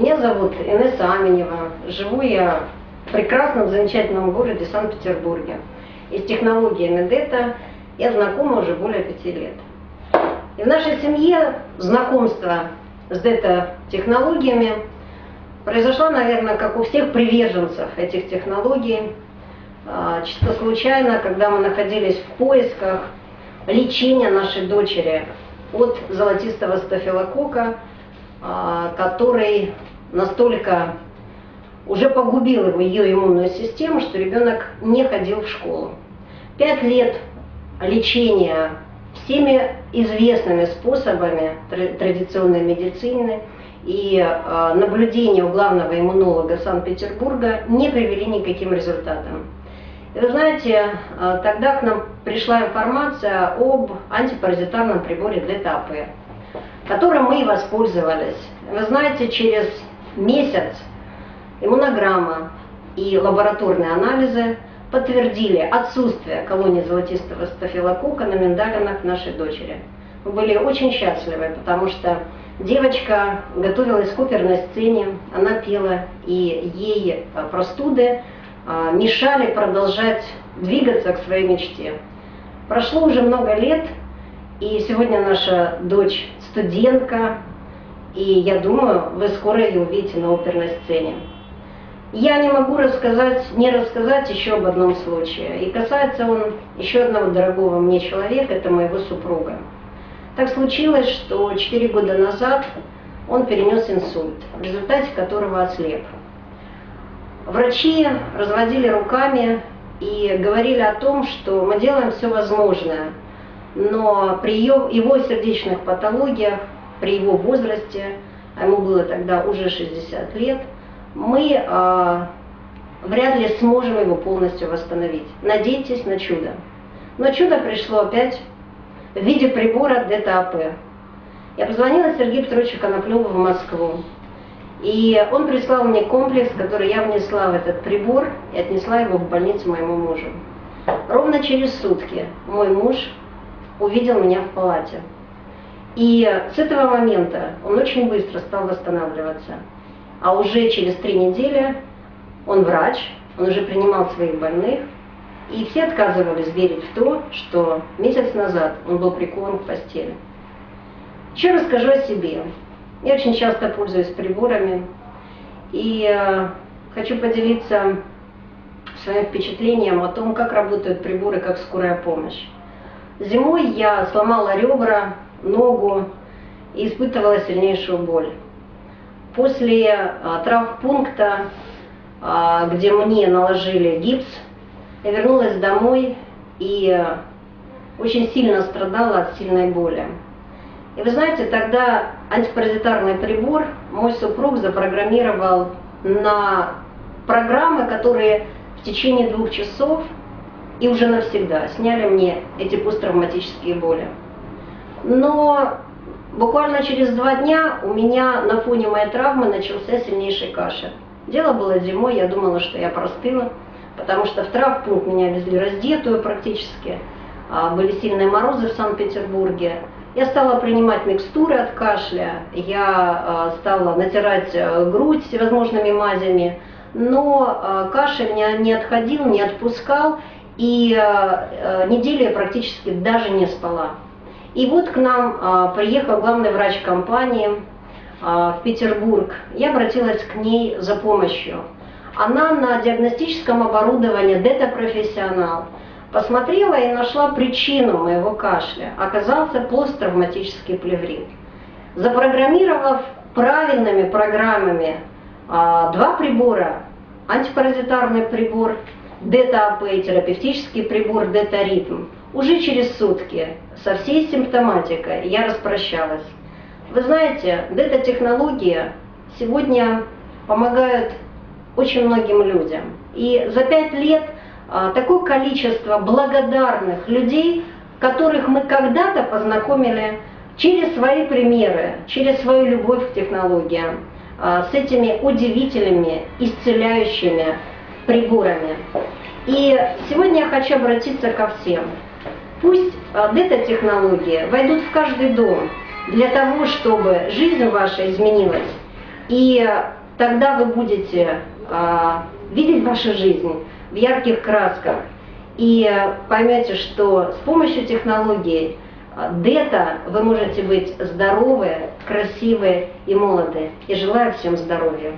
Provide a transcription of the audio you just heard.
Меня зовут Инесса Аменева. Живу я в прекрасном, замечательном городе Санкт-Петербурге. И с технологиями ДЭТА я знакома уже более 5 лет. И в нашей семье знакомство с ДЭТА-технологиями произошло, наверное, как у всех приверженцев этих технологий, чисто случайно, когда мы находились в поисках лечения нашей дочери от золотистого стафилококка, который настолько уже погубил ее иммунную систему, что ребенок не ходил в школу. 5 лет лечения всеми известными способами традиционной медицины и наблюдения у главного иммунолога Санкт-Петербурга не привели ни к каким результатам. И вы знаете, тогда к нам пришла информация об антипаразитарном приборе ДЭТА-АП, которым мы и воспользовались. Вы знаете, через месяц иммунограмма и лабораторные анализы подтвердили отсутствие колонии золотистого стафилококка на миндалинах нашей дочери. Мы были очень счастливы, потому что девочка готовилась к оперной сцене, она пела, и ей простуды мешали продолжать двигаться к своей мечте. Прошло уже много лет, и сегодня наша дочь студентка, и я думаю, вы скоро ее увидите на оперной сцене. Я не могу не рассказать еще об одном случае, и касается он еще одного дорогого мне человека, это моего супруга. Так случилось, что 4 года назад он перенес инсульт, в результате которого ослеп. Врачи разводили руками и говорили о том, что мы делаем все возможное, но при его сердечных патологиях, при его возрасте, а ему было тогда уже 60 лет, мы вряд ли сможем его полностью восстановить. Надейтесь на чудо. Но чудо пришло опять в виде прибора ДЭТА-АП. Я позвонила Сергею Петровичу Коноплеву в Москву, и он прислал мне комплекс, который я внесла в этот прибор и отнесла его в больницу моему мужу. Ровно через сутки мой муж увидел меня в палате. И с этого момента он очень быстро стал восстанавливаться. А уже через 3 недели он врач, он уже принимал своих больных, и все отказывались верить в то, что месяц назад он был прикован к постели. Еще расскажу о себе. Я очень часто пользуюсь приборами, и хочу поделиться своим впечатлением о том, как работают приборы, как скорая помощь. Зимой я сломала ребра, ногу и испытывала сильнейшую боль. После травмпункта, где мне наложили гипс, я вернулась домой и очень сильно страдала от сильной боли. И вы знаете, тогда антипаразитарный прибор мой супруг запрограммировал на программы, которые в течение 2 часов и уже навсегда сняли мне эти посттравматические боли. Но буквально через 2 дня у меня на фоне моей травмы начался сильнейший кашель. Дело было зимой, я думала, что я простыла, потому что в травмпункт меня везли раздетую практически, были сильные морозы в Санкт-Петербурге. Я стала принимать микстуры от кашля, я стала натирать грудь всевозможными мазями, но кашель не отходил, не отпускал, и неделю я практически даже не спала. И вот к нам приехал главный врач компании в Петербург. Я обратилась к ней за помощью. Она на диагностическом оборудовании ДЭТА-профессионал посмотрела и нашла причину моего кашля. Оказался посттравматический плеврит. Запрограммировав правильными программами 2 прибора, антипаразитарный прибор ДЭТА-АП и терапевтический прибор ДЭТА-ритм, уже через сутки со всей симптоматикой я распрощалась. Вы знаете, ДЭТА-технология сегодня помогает очень многим людям. И за 5 лет такое количество благодарных людей, которых мы когда-то познакомили через свои примеры, через свою любовь к технологиям, с этими удивительными, исцеляющими приборами. И сегодня я хочу обратиться ко всем. Пусть ДЭТА-технологии войдут в каждый дом для того, чтобы жизнь ваша изменилась И тогда вы будете видеть вашу жизнь в ярких красках и поймете, что с помощью технологий ДЭТа вы можете быть здоровы, красивы и молоды. И желаю всем здоровья.